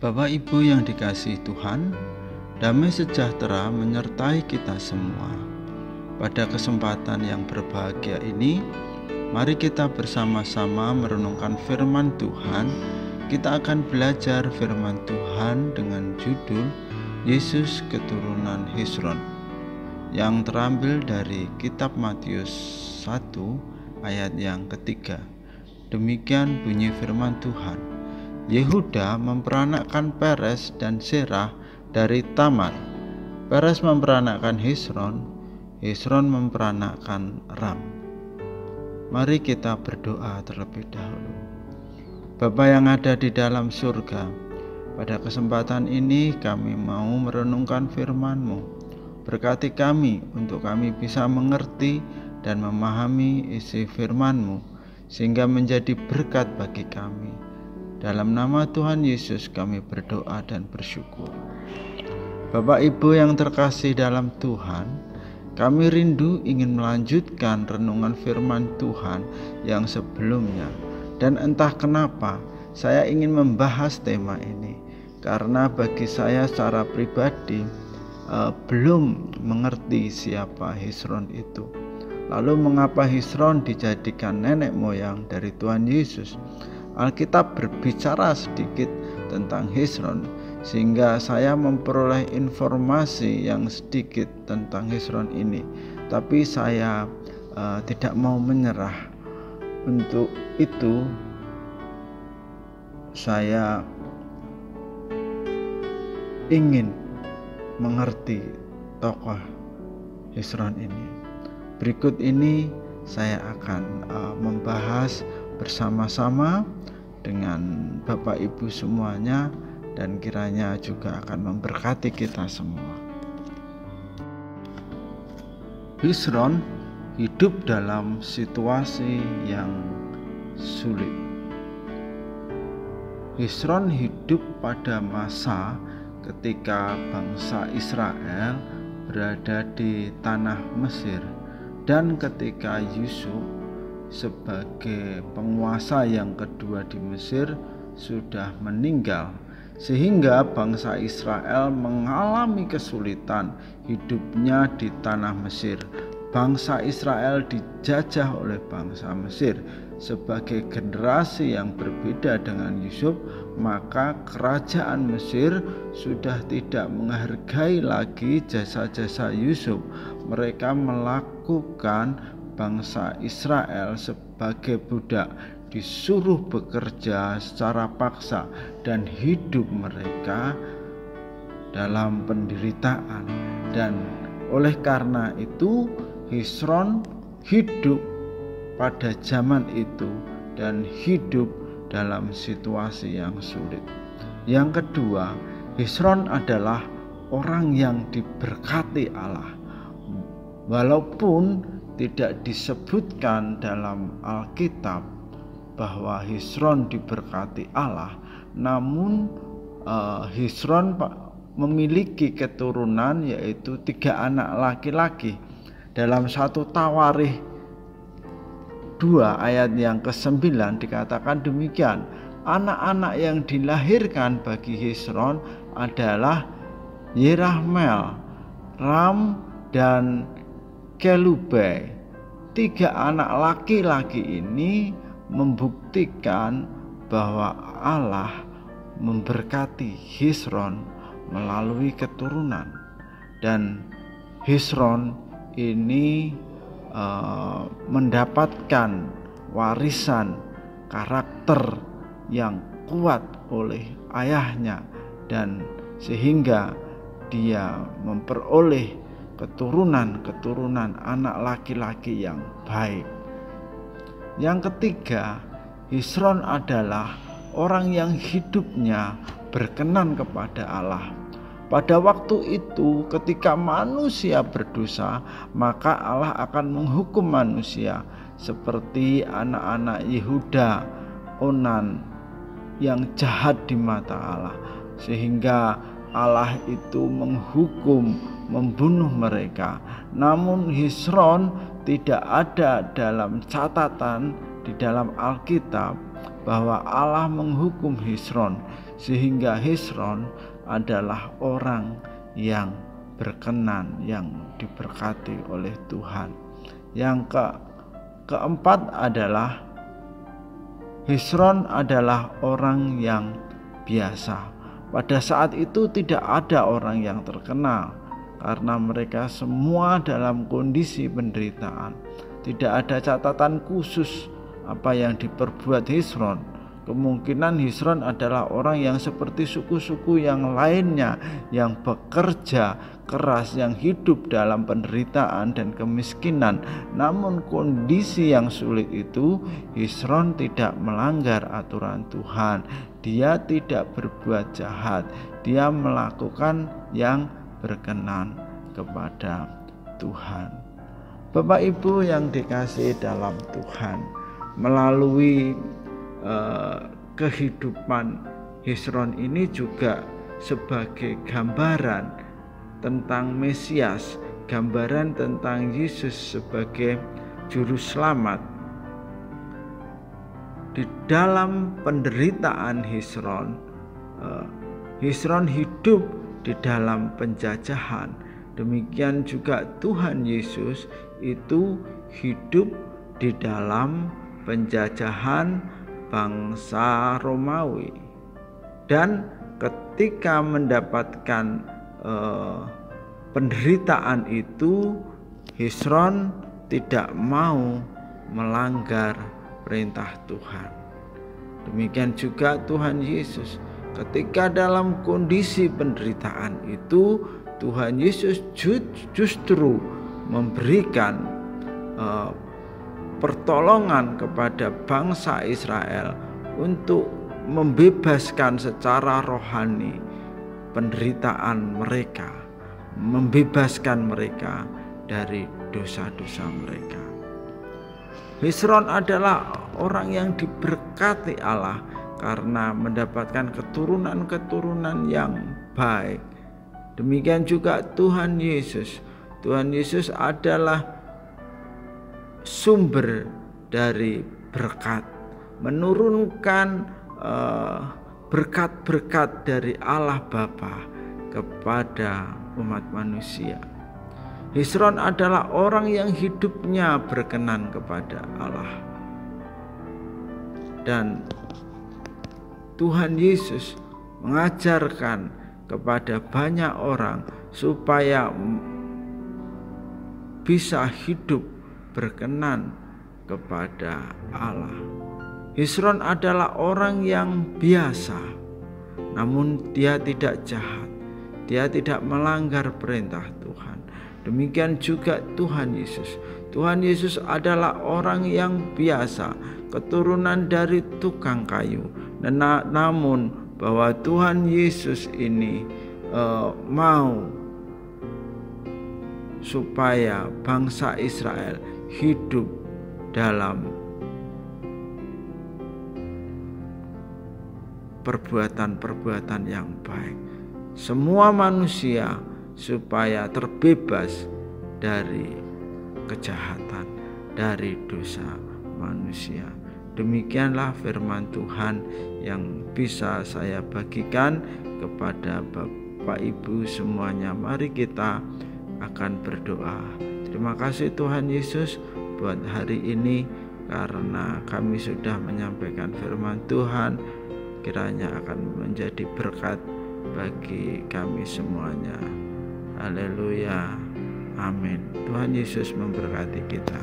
Bapak Ibu yang dikasihi Tuhan, damai sejahtera menyertai kita semua. Pada kesempatan yang berbahagia ini, mari kita bersama-sama merenungkan firman Tuhan. Kita akan belajar firman Tuhan dengan judul Yesus Keturunan Hesron, yang terambil dari kitab Matius 1 ayat yang ketiga. Demikian bunyi firman Tuhan. Yehuda memperanakkan Peres dan Serah dari Tamar. Peres memperanakkan Hesron, Hesron memperanakkan Ram. Mari kita berdoa terlebih dahulu. Bapa yang ada di dalam surga, pada kesempatan ini kami mau merenungkan firman-Mu. Berkati kami untuk kami bisa mengerti dan memahami isi firman-Mu, sehingga menjadi berkat bagi kami. Dalam nama Tuhan Yesus kami berdoa dan bersyukur. Bapak Ibu yang terkasih dalam Tuhan, kami rindu ingin melanjutkan renungan firman Tuhan yang sebelumnya. Dan entah kenapa saya ingin membahas tema ini, karena bagi saya secara pribadi belum mengerti siapa Hesron itu. Lalu mengapa Hesron dijadikan nenek moyang dari Tuhan Yesus? Alkitab berbicara sedikit tentang Hesron, sehingga saya memperoleh informasi yang sedikit tentang Hesron ini. Tapi saya tidak mau menyerah. Untuk itu saya ingin mengerti tokoh Hesron ini. Berikut ini saya akan membahas bersama-sama dengan Bapak Ibu semuanya, dan kiranya juga akan memberkati kita semua. Hesron hidup dalam situasi yang sulit. Hesron hidup pada masa ketika bangsa Israel berada di tanah Mesir, dan ketika Yusuf sebagai penguasa yang kedua di Mesir sudah meninggal, sehingga bangsa Israel mengalami kesulitan hidupnya di tanah Mesir. Bangsa Israel dijajah oleh bangsa Mesir. Sebagai generasi yang berbeda dengan Yusuf, maka kerajaan Mesir sudah tidak menghargai lagi jasa-jasa Yusuf. Mereka melakukan bangsa Israel sebagai budak, disuruh bekerja secara paksa, dan hidup mereka dalam penderitaan. Dan oleh karena itu Hesron hidup pada zaman itu dan hidup dalam situasi yang sulit. Yang kedua, Hesron adalah orang yang diberkati Allah. Walaupun tidak disebutkan dalam Alkitab bahwa Hesron diberkati Allah, namun Hesron memiliki keturunan, yaitu 3 anak laki-laki. Dalam 1 Tawarikh 2 ayat yang ke-9 dikatakan demikian. Anak-anak yang dilahirkan bagi Hesron adalah Yerahmeel, Ram, dan Kelubai. 3 anak laki-laki ini membuktikan bahwa Allah memberkati Hesron melalui keturunan. Dan Hesron ini mendapatkan warisan karakter yang kuat oleh ayahnya, dan sehingga dia memperoleh keturunan anak laki-laki yang baik. Yang ketiga, Hesron adalah orang yang hidupnya berkenan kepada Allah. Pada waktu itu ketika manusia berdosa, maka Allah akan menghukum manusia seperti anak-anak Yehuda, Onan, yang jahat di mata Allah, sehingga Allah itu menghukum, membunuh mereka. Namun Hesron tidak ada dalam catatan di dalam Alkitab bahwa Allah menghukum Hesron, sehingga Hesron adalah orang yang berkenan, yang diberkati oleh Tuhan. Yang keempat adalah Hesron adalah orang yang biasa. Pada saat itu tidak ada orang yang terkenal, karena mereka semua dalam kondisi penderitaan. Tidak ada catatan khusus apa yang diperbuat Hesron. Kemungkinan Hesron adalah orang yang seperti suku-suku yang lainnya, yang bekerja keras, yang hidup dalam penderitaan dan kemiskinan. Namun kondisi yang sulit itu, Hesron tidak melanggar aturan Tuhan. Dia tidak berbuat jahat. Dia melakukan yang berkenan kepada Tuhan. Bapak Ibu yang dikasihi dalam Tuhan, melalui kehidupan Hesron ini juga sebagai gambaran tentang Mesias, gambaran tentang Yesus sebagai juru selamat. Di dalam penderitaan Hesron, Hesron hidup di dalam penjajahan. Demikian juga Tuhan Yesus itu hidup di dalam penjajahan bangsa Romawi, dan ketika mendapatkan penderitaan itu, Hesron tidak mau melanggar perintah Tuhan. Demikian juga Tuhan Yesus, ketika dalam kondisi penderitaan itu, Tuhan Yesus justru memberikan pertolongan kepada bangsa Israel untuk membebaskan secara rohani penderitaan mereka, membebaskan mereka dari dosa-dosa mereka. Hesron adalah orang yang diberkati Allah karena mendapatkan keturunan-keturunan yang baik. Demikian juga Tuhan Yesus. Tuhan Yesus adalah sumber dari berkat, menurunkan berkat-berkat dari Allah Bapa kepada umat manusia. Hesron adalah orang yang hidupnya berkenan kepada Allah, dan Tuhan Yesus mengajarkan kepada banyak orang supaya bisa hidup berkenan kepada Allah. Hesron adalah orang yang biasa, namun dia tidak jahat. Dia tidak melanggar perintah Tuhan. Demikian juga Tuhan Yesus. Tuhan Yesus adalah orang yang biasa, keturunan dari tukang kayu. Namun bahwa Tuhan Yesus ini mau supaya bangsa Israel hidup dalam perbuatan-perbuatan yang baik. Semua manusia supaya terbebas dari kejahatan, dari dosa manusia. Demikianlah firman Tuhan yang bisa saya bagikan kepada Bapak Ibu semuanya. Mari kita akan berdoa. Terima kasih Tuhan Yesus buat hari ini, karena kami sudah menyampaikan firman Tuhan, kiranya akan menjadi berkat bagi kami semuanya. Haleluya, amin. Tuhan Yesus memberkati kita.